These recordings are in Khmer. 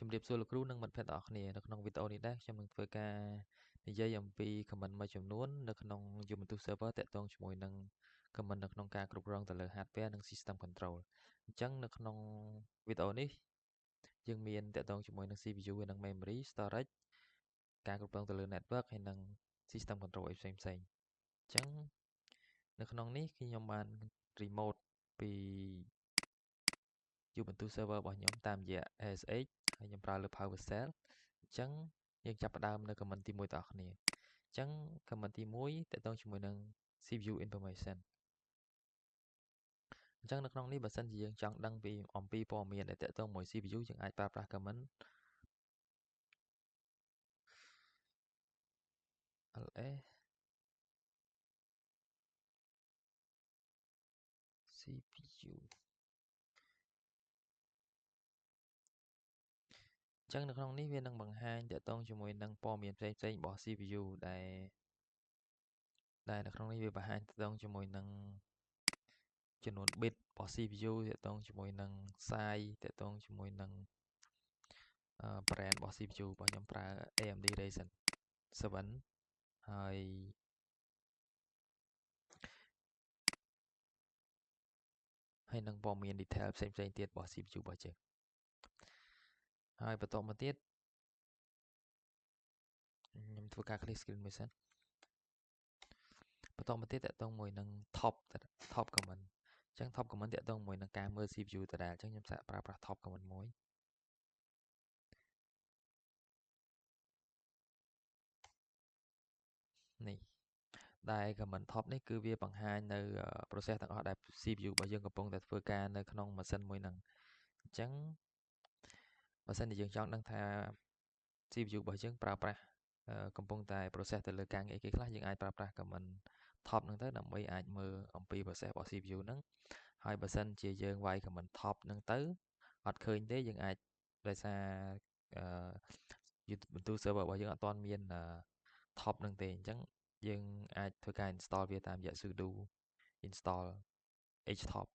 ជំរាបសួរលោកគ្រូនិងមិត្តភ័ក្តិទាំងអស់គ្នានៅក្នុងវីដេអូនេះដែរខ្ញុំនឹងធ្វើការនិយាយអំពី comment មួយចំនួននៅក្នុង Ubuntu server តាក់ទងជាមួយនឹង comment នៅក្នុងការគ្រប់គ្រងទៅលើ hardware និង system control អញ្ចឹងនៅក្នុងវីដេអូនេះយើងមានតាក់ទងជាមួយនឹង CPU និង memory storage ការគ្រប់គ្រងទៅលើ network ហើយនិង system control ផ្សេងៗអញ្ចឹងនៅក្នុងនេះខ្ញុំបាន remote ពី Ubuntu server របស់ខ្ញុំតាមរយៈ ASH ហើយខ្ញុំប្រើលើ PowerShell អញ្ចឹងយើងចាប់ផ្ដើមនៅ comment ទី1ទាំងអស់គ្នាអញ្ចឹង comment ទី1តកតងជាមួយនឹង CPU information អញ្ចឹងនៅក្នុងនេះបើសិនជាយើងចង់ដឹងពីអំពីព័ត៌មានដែលតកតងមួយ CPU យើងអាចប្រើប្រាស់ comment ls CPU អញ្ចឹងនៅក្នុងនេះវានឹងបង្ហាញតកតងជាមួយនឹងព័ត៌មានផ្សេងៗរបស់ CPU ដែលនៅក្នុងនេះវាបង្ហាញតកតងជាមួយនឹងចំនួន bit របស់ CPU តកតងជាមួយនឹង size តកតងជាមួយនឹង brand របស់ CPU របស់ខ្ញុំប្រើ AMD Ryzen 7ហើយនឹងព័ត៌មាន detail ផ្សេងៗទៀតរបស់ CPU របស់យើងហើយបន្តមកទៀតខ្ញុំធ្វើការ clear screen មួយសិនបន្តមកទៀតតកតងមួយនឹង top comment អញ្ចឹង top comment តកតងមួយនឹងការមើល CPU ដដែលអញ្ចឹងខ្ញុំសាកប្រើប្រាស់ top comment មួយនេះដែល comment top នេះគឺវាបង្ហាញនៅ process ទាំងអស់ដែល CPU របស់យើងកំពុងតែធ្វើការនៅក្នុងម៉ាស៊ីនមួយហ្នឹងអញ្ចឹងបើសិនជាយើងចង់ដឹងថា CPU របស់យើងប្រើប្រាស់កំពុងតែ process ទៅលើការងារគេខ្លះយើងអាចប្រើប្រាស់ comment top ហ្នឹងទៅដើម្បីអាចមើលអំពី process របស់ CPU ហ្នឹងហើយបើសិនជាយើងវាយ comment top ហ្នឹងទៅអត់ឃើញទេយើងអាចដោយសារUbuntu server របស់យើងអត់ទាន់មាន top ហ្នឹងទេអញ្ចឹងយើងអាចធ្វើការ install វាតាមរយៈ sudo install htop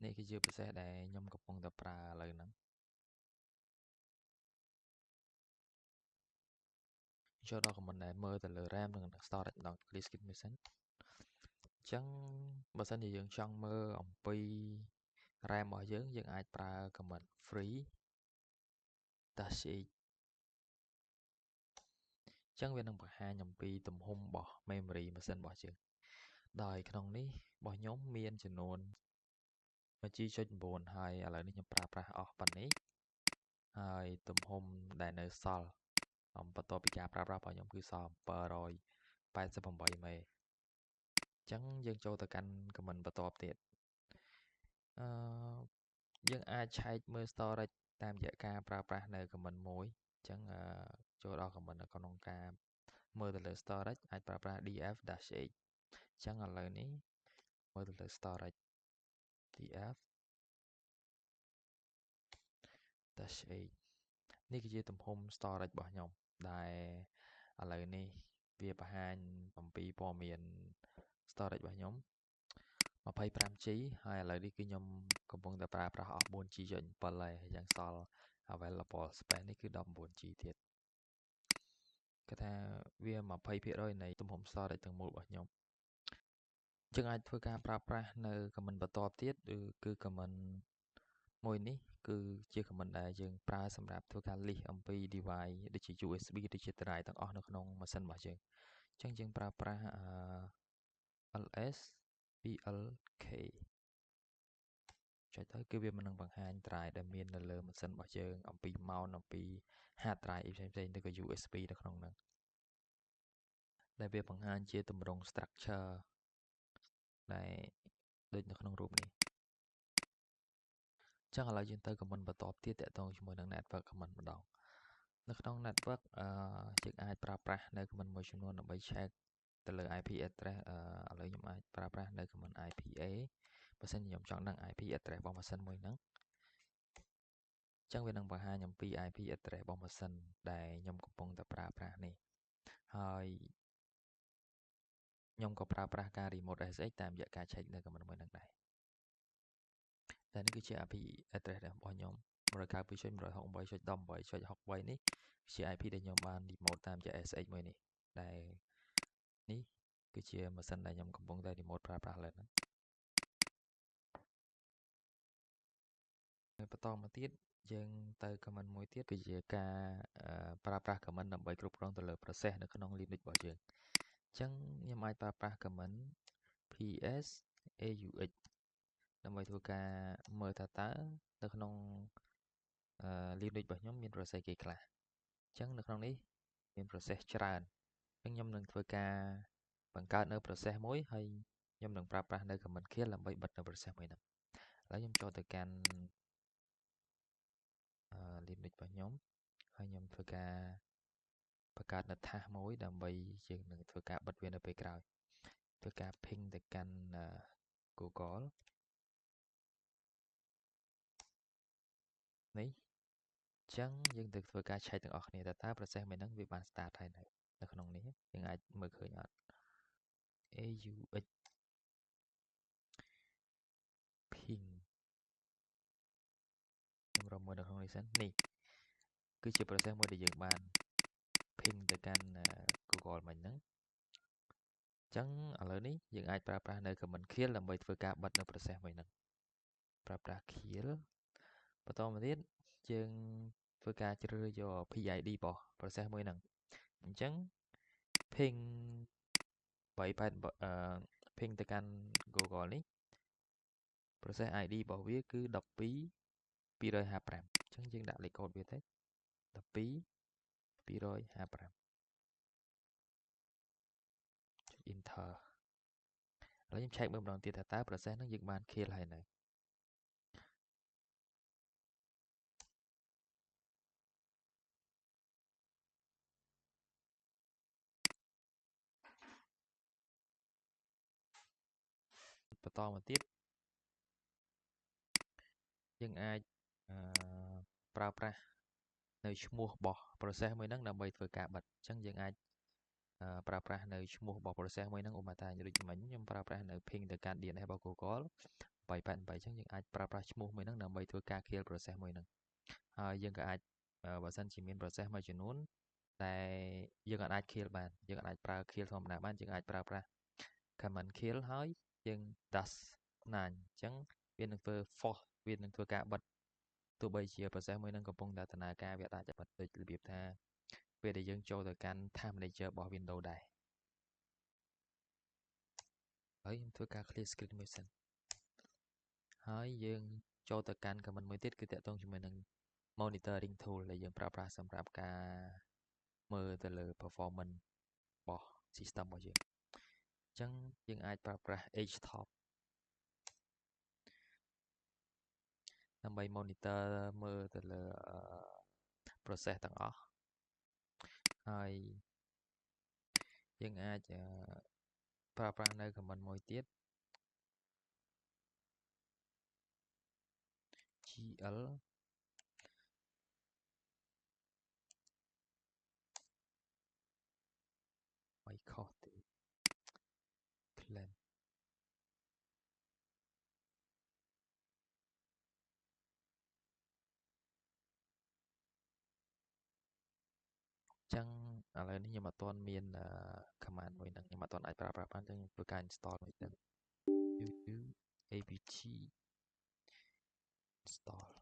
នេះគឺជា process ដែលខ្ញុំកំពុងតែប្រើឥឡូវហ្នឹងចូលដល់ comment ដែលមើលទៅលើ RAM និង storage ម្ដង clear screen មួយសិនអញ្ចឹងបើសិនជាយើងចង់មើលអំពី RAM របស់យើងអាចប្រើ comment free -h អញ្ចឹងវានឹងបង្ហាញអំពីទំហំរបស់ memory ម៉ាស៊ីនរបស់យើងដោយក្នុងនេះរបស់ខ្ញុំមានចំនួន 1G.9 ហើយឥឡូវនេះខ្ញុំប្រើប្រាស់អស់ប៉ុណ្ណេះហើយទំហំដែលនៅសល់បន្ទាប់ពីការប្រើប្រាស់របស់ខ្ញុំគឺសល់788 មេអញ្ចឹងយើងចូលទៅកាន់ comment បន្ទាប់ទៀតយើងអាចឆែកមើល storage តាមរយៈការប្រើប្រាស់នៅ comment មួយអញ្ចឹងចូលដល់ comment នៅក្នុងការមើលទៅលើ storage អាចប្រើប្រាស់ df-h អញ្ចឹងឥឡូវនេះមើលទៅលើ storage df-h នេះគឺជាទំហំ storage របស់ខ្ញុំដែលឥឡូវនេះវាបង្ហាញអំពីព័ត៌មាន storage របស់ខ្ញុំ 25G ហើយឥឡូវនេះគឺខ្ញុំកំពុងតែប្រើប្រាស់អស់ 4G.7 ហើយយ៉ាងសល់ available space នេះគឺ 19G ទៀតគេថាវា 20% នៃទំហំ storage ទាំងមូលរបស់ខ្ញុំយើងអាចធ្វើការប្រើប្រាស់នៅ comment បន្ទាប់ទៀតគឺ comment មួយនេះគឺជា comment ដែលយើងប្រើសម្រាប់ធ្វើការ list អំពី device ដូចជា USB ដូចជា drive ទាំងអស់នៅក្នុងម៉ាស៊ីនរបស់យើងអញ្ចឹងយើងប្រើប្រាស់ls plk ចុចទៅគឺវាមិននឹងបង្ហាញ drive ដែលមាននៅលើម៉ាស៊ីនរបស់យើងអំពី mount អំពី hard drive ផ្សេងៗឬក៏ USB នៅក្នុងហ្នឹងដែលវាបង្ហាញជាទម្រង់ structure ដែលដូចនៅក្នុងរូបនេះចឹងឥឡូវយើងទៅ comment បន្ទាប់ទៀតតកតងជាមួយនឹង network comment ម្ដងនៅក្នុង network យើងអាចប្រើប្រាស់នៅ comment មួយចំនួនដើម្បី check ទៅលើ IP address ឥឡូវខ្ញុំអាចប្រើប្រាស់នៅ comment IPA បើសិនជាខ្ញុំចង់ដឹង IP address របស់ម៉ាស៊ីនមួយហ្នឹងអញ្ចឹងវានឹងបង្ហាញអំពី IP address របស់ម៉ាស៊ីនដែលខ្ញុំកំពុងតែប្រើប្រាស់នេះហើយ ខ្ញុំក៏ប្រើប្រាស់ការ remote SSH តាមរយៈការឆែកនៅ command មួយនឹងដែរតែនេះគឺជា IP address របស់ខ្ញុំ 192.168.18.63 នេះជា IP ដែលខ្ញុំបាន remote តាមរយៈ SSH មួយនេះដែលនេះគឺជាម៉ាស៊ីនដែលខ្ញុំកំពុងតែ remote ប្រើប្រាស់ឥឡូវហ្នឹងបន្តមកទៀតយើងទៅ command មួយទៀតគឺជាការប្រើប្រាស់ command ដើម្បីគ្រប់គ្រងទៅលើ process នៅក្នុង Linux របស់យើងអញ្ចឹងខ្ញុំអាចប្រើប្រាស់ command ps aux ដើម្បីធ្វើការមើលថាតើនៅក្នុងLinux របស់ខ្ញុំមាន process គេខ្លះអញ្ចឹងនៅក្នុងនេះមាន process ច្រើនអញ្ចឹងខ្ញុំនឹងធ្វើការបង្កើតនៅ process មួយហើយខ្ញុំនឹងប្រើប្រាស់នៅ command kill ដើម្បីបិទនៅ process មួយហ្នឹងឥឡូវខ្ញុំចូលទៅកាន់Linux របស់ខ្ញុំហើយខ្ញុំធ្វើការបង្កើតនៅ task មួយដើម្បីយើងនឹងធ្វើការបិទវានៅពេលក្រោយធ្វើការ ping ទៅកាន់ Google នេះអញ្ចឹងយើងទៅធ្វើការឆែកទាំងអស់គ្នាតើ process មួយហ្នឹងវាបាន start ហើយនៅក្នុងនេះយើងអាចមើលឃើញអត់ AUX ping ខ្ញុំរកមើលនៅក្នុងនេះសិននេះគឺជា process មួយដែលយើងបាន ping ទៅកាន់ Google មិញហ្នឹងអញ្ចឹងឥឡូវនេះយើងអាចប្រើប្រាស់នៅ command kill ដើម្បីធ្វើការបិទនៅ process មួយហ្នឹងប្រើប្រាស់ kill បន្តមកទៀតយើងធ្វើការជ្រើសយក PID របស់ process មួយហ្នឹងអញ្ចឹង ping ping ទៅកាន់ Google នេះ process ID របស់វាគឺ12.255អញ្ចឹងយើងដាក់លេខកូដវាទៅ12.255 enter ឥឡូវខ្ញុំឆែកមើលម្ដងទៀតថាតើ process ហ្នឹងយើងបាន kill ហើយនៅបន្តមកទៀតយើងអាចប្រើប្រាស់នៅឈ្មោះរបស់ process មួយហ្នឹងដើម្បីធ្វើការបិទអញ្ចឹងយើងអាចប្រើប្រាស់នៅឈ្មោះរបស់ process មួយហ្នឹងឧបមាថាដូចមិញខ្ញុំប្រើប្រាស់នៅ ping ទៅកាន់ DNS របស់ Google 888អញ្ចឹងយើងអាចប្រើប្រាស់ឈ្មោះមួយហ្នឹងដើម្បីធ្វើការ kill process មួយហ្នឹងហើយយើងក៏អាចបើសិនជាមាន process មួយចំនួនតែយើងអាច kill បានយើងអាចប្រើ kill ធម្មតាបានយើងអាចប្រើប្រាស់ command kill ហើយយើង dash ណាអញ្ចឹងវានឹងធ្វើ force វានឹងធ្វើការបិទទោះបីជា process មួយហ្នឹងកំពុងតែដំណើរការវាអាចបិទដូចរបៀបថាពេលដែលយើងចូលទៅកាន់ task manager របស់ Windows ដែរហើយខ្ញុំធ្វើការ clear screen មួយសិនហើយយើងចូលទៅកាន់ command មួយទៀតគឺតាក់ទងជាមួយនឹង monitoring tool ដែលយើងប្រើប្រាស់សម្រាប់ការមើលទៅលើ performance របស់ system របស់យើងអញ្ចឹងយើងអាចប្រើប្រាស់ htop ដើម្បី monitor មើលទៅលើ process ទាំងអស់ហើយយើងអាចប្រើប្រាស់នៅ command មួយទៀត gl មិនខុសទេ clean ចឹងឥឡូវនេះខ្ញុំអត់ទាន់មាន command មួយហ្នឹងខ្ញុំអត់ទាន់អាចប្រើប្រាស់បានចឹងខ្ញុំធ្វើការ install មួយទៅ YouTube apt install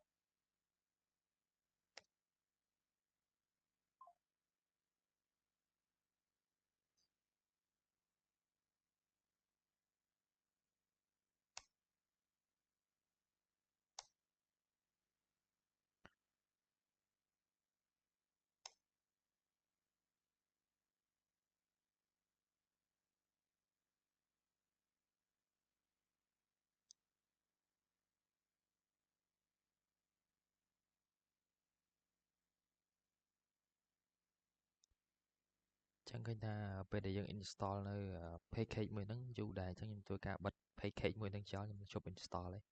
ចឹងឃើញថាពេលដែលយើង install នៅ package មួយហ្នឹងយូរដែរចឹងខ្ញុំធ្វើការបិទ package មួយហ្នឹងចោលខ្ញុំជប់ install ហើយ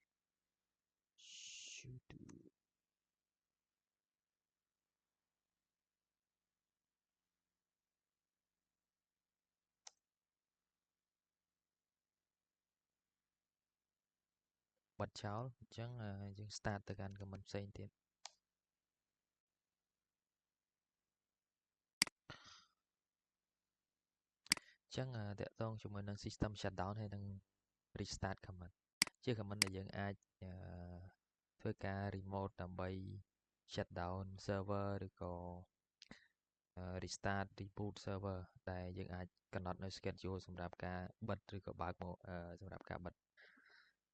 បិទចោលអញ្ចឹងយើង start ទៅកាន់ comment ផ្សេងទៀតអញ្ចឹងតាក់ទងជាមួយនឹង system shutdown ហើយនឹង restart comment ជា comment ដែលយើងអាចធ្វើការ remote ដើម្បី shutdown server ឬក៏ restart reboot server ដែលយើងអាចកំណត់នៅ schedule សម្រាប់ការបិទឬក៏បើកមកសម្រាប់ការបិទ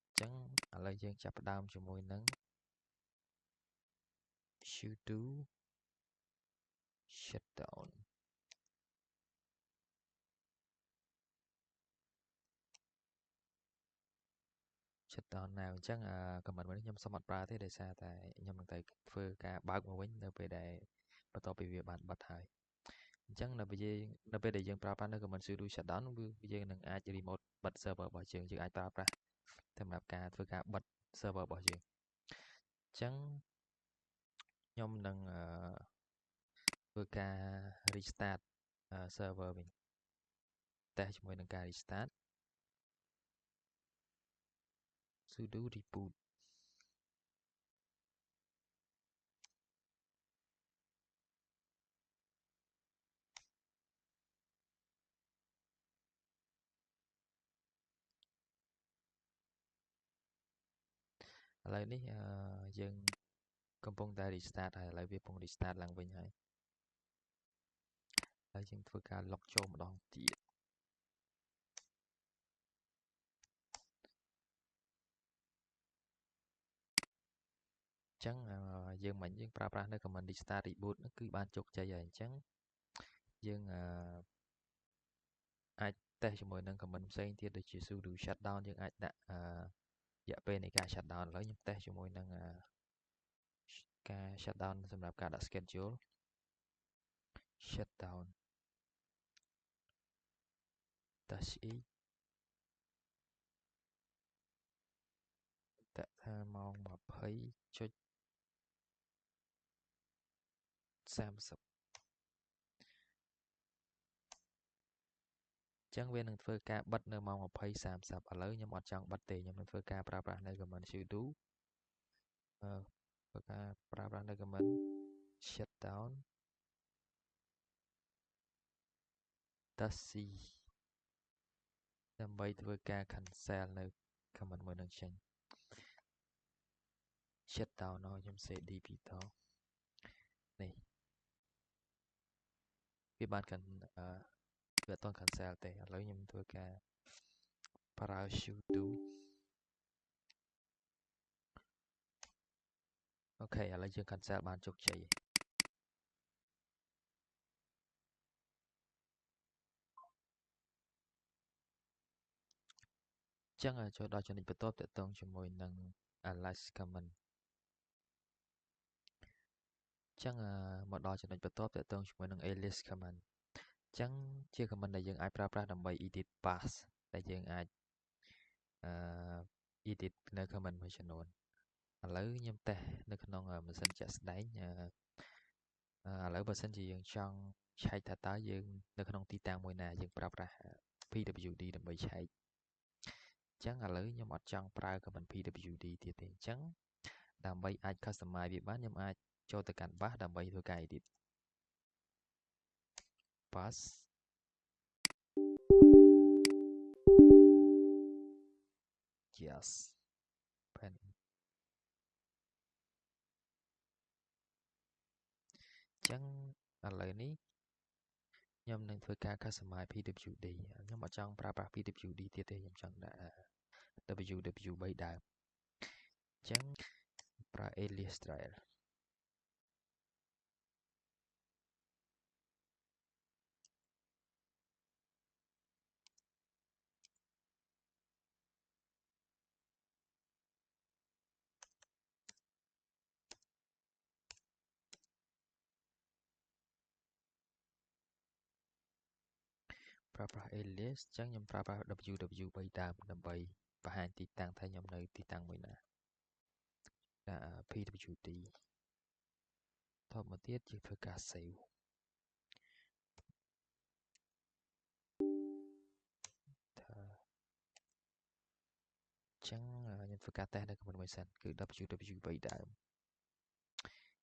អញ្ចឹងឥឡូវយើងចាប់ផ្ដើមជាមួយនឹង sudo shutdown now អញ្ចឹងcomment មួយនេះខ្ញុំសូមអត់ប្រើទេដោយសារតែខ្ញុំនឹងទៅធ្វើការបើកមកវិញនៅពេលដែលបន្ទាប់ពីវាបានបិទហើយអញ្ចឹងនៅពេលដែលយើងប្រើប្រាស់នៅ comment sudo shutdown យើងនឹងអាច remote បិទ server របស់យើងអាចប្រើប្រាស់សម្រាប់ការធ្វើការបិទ server របស់យើងអញ្ចឹងខ្ញុំនឹងធ្វើការ restart server វិញតេស្តជាមួយនឹងការ restart sudo rebootឥឡូវនេះយើងកំពុងតែ restart ហើយឥឡូវវាកំពុង restart ឡើងវិញហើយហើយយើងធ្វើការ log ចូលម្ដងទៀតអញ្ចឹងយើងប្រើប្រាស់នៅ command restart reboot គឺបានជោគជ័យហើយអញ្ចឹងយើងអាចតេស្តជាមួយនឹង command ផ្សេងទៀតដូចជា sudo shutdown យើងអាចដាក់រយៈពេលនៃការ shutdown ឥឡូវខ្ញុំតេស្តជាមួយនឹងការ shutdown សម្រាប់ការដាក់ schedule shutdown -e ដាក់ថាម៉ោង 20:30 ចឹងវានឹងធ្វើការបិទនៅម៉ោង 20:30 ឥឡូវខ្ញុំអត់ចង់បិទទេខ្ញុំនឹងធ្វើការប្រើប្រាស់នៅ command sudo ធ្វើការប្រើប្រាស់នៅ command shutdown -c ដើម្បីធ្វើការ cancel នៅ command មួយនឹងចេញ shutdown ខ្ញុំសេ d ពីរដងនេះវាបានវាអត់ទាន់ cancel ទេឥឡូវខ្ញុំធ្វើការប្រើ sudo អូខេឥឡូវយើង cancel បានជោគជ័យអញ្ចឹងចូលដល់ចំណុចបន្ទាប់ទាក់ទងជាមួយនឹង alias command អញ្ចឹងមកដល់ចំណុចបន្ទាប់ទាក់ទងជាមួយនឹង alias command អញ្ចឹងជា command ដែលយើងអាចប្រើប្រាស់ដើម្បី edit path ដែលយើងអាចedit នៅ command មួយចំនួនឥឡូវខ្ញុំតេស្តនៅក្នុងម៉ាស៊ីនជាក់ស្ដែងឥឡូវបើសិនជាយើងចង់ឆែកថាតើយើងនៅក្នុងទីតាំងមួយណាយើងប្រើប្រាស់ pwd ដើម្បីឆែកអញ្ចឹងឥឡូវខ្ញុំអត់ចង់ប្រើ command pwd ទៀតទេអញ្ចឹងដើម្បីអាច customize វាបានខ្ញុំអាចចូលទៅកាន់ bash ដើម្បីធ្វើការ edit bash yes pen អញ្ចឹងឥឡូវនេះខ្ញុំនឹងធ្វើការ customize pwd ខ្ញុំអត់ចង់ប្រើប្រាស់ pwd ទៀតទេខ្ញុំចង់ដាក់ ww3 ដើមអញ្ចឹងប្រើ alias style ប្រើប្រាស់ alias អញ្ចឹងខ្ញុំប្រើប្រាស់ ww3 ដើមដើម្បីបង្ហាញទីតាំងថាខ្ញុំនៅទីតាំងមួយណាដាក់ pwd តបមកទៀតយើងធ្វើការ save ថាអញ្ចឹងខ្ញុំ ធ្វើការតេស្តនៅ comment មួយសិនគឺ www ដើម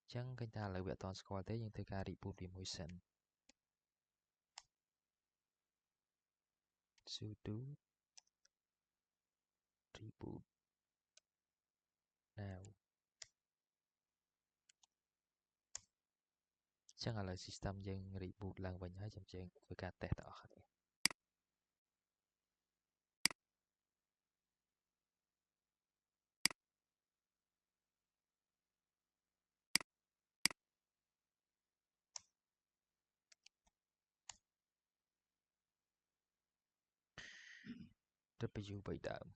អញ្ចឹងឃើញថាឥឡូវវាអត់ទាន់ស្គាល់ទេយើងធ្វើការ reboot វាមួយសិន sudo reboot now អញ្ចឹងឥឡូវ system យើង reboot ឡើងវិញហើយចាំយើងធ្វើការតេស្តទាំងអស់គ្នា W3 ដើម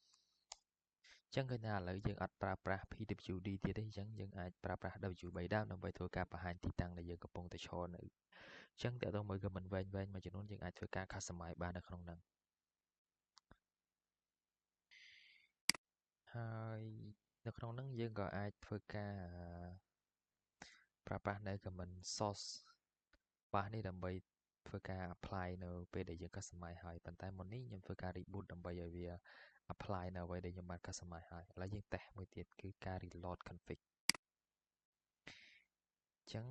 អញ្ចឹងឃើញថាឥឡូវយើងអត់ប្រើប្រាស់ pwd ទៀតទេអញ្ចឹងយើងអាចប្រើប្រាស់ w3 ដើមដើម្បីធ្វើការបង្ហាញទីតាំងដែលយើងកំពុងតែឈរនៅអញ្ចឹងតើតើមើល comment វែងមួយចំនួនយើងអាចធ្វើការ customize បាននៅក្នុងហ្នឹងហើយនៅក្នុងហ្នឹងយើងក៏អាចធ្វើការប្រើប្រាស់នៅ comment source បាសនេះដើម្បីធ្វើការ apply នៅពេលដែលយើង customize ហើយប៉ុន្តែមុននេះខ្ញុំធ្វើការ reboot ដើម្បីឲ្យវា apply នៅអ្វីដែលខ្ញុំបាន customize ហើយឥឡូវយើងតេស្តមួយទៀតគឺការ reload config អញ្ចឹង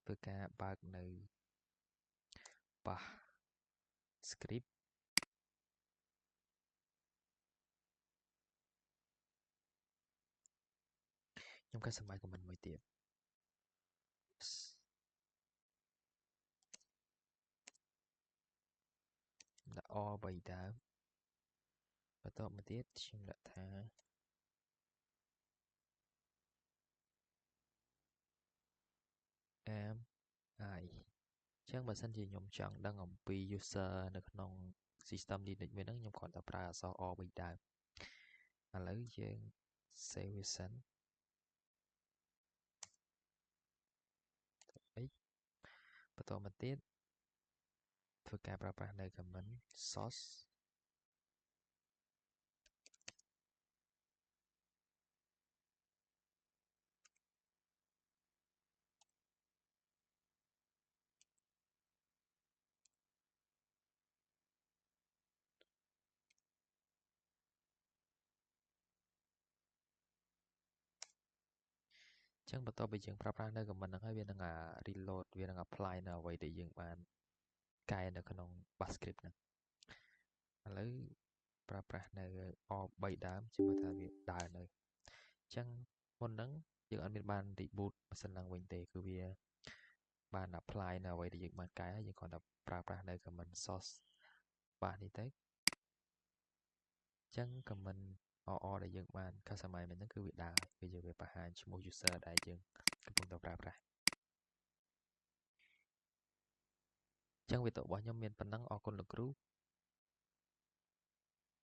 ធ្វើការបើកនៅ bash script ខ្ញុំ customize comment មួយទៀតដាក់ R 3ដើមបន្ទាប់មកទៀតខ្ញុំដាក់ថា am I អញ្ចឹងបើសិនជាខ្ញុំចង់ដឹងអំពី user នៅក្នុង system នេះដូចមួយហ្នឹងខ្ញុំគ្រាន់តែប្រើអក្សរ R 3ដើមឥឡូវយើង save វាសិនបន្តមកទៀតធ្វើការប្រើប្រាស់នៅ comment source អញ្ចឹងបន្ទាប់ពីយើងប្រើប្រាស់នៅ comment ហ្នឹងហើយវានឹង reload វានឹង apply នៅអ្វីដែលយើងបានកែនៅក្នុង bash script ហ្នឹងឥឡូវប្រើប្រាស់នៅ R 3ដើមជឿថាវាដើរនៅអញ្ចឹងមុនហ្នឹងយើងអត់មានបាន reboot ម៉ាស៊ីនឡើងវិញទេគឺវាបាន apply នៅអ្វីដែលយើងបានកែហើយយើងគ្រាន់តែប្រើប្រាស់នៅ comment source បាសនេះទៅអញ្ចឹង comment RR ដែលយើងបាន customize មិញហ្នឹងគឺវាដើរគឺយើងវាបង្ហាញឈ្មោះ user ដែលយើងកំពុងតែប្រើប្រាស់អញ្ចឹងវីដេអូរបស់ខ្ញុំមានប៉ុណ្ណឹងអរគុណលោកគ្រូ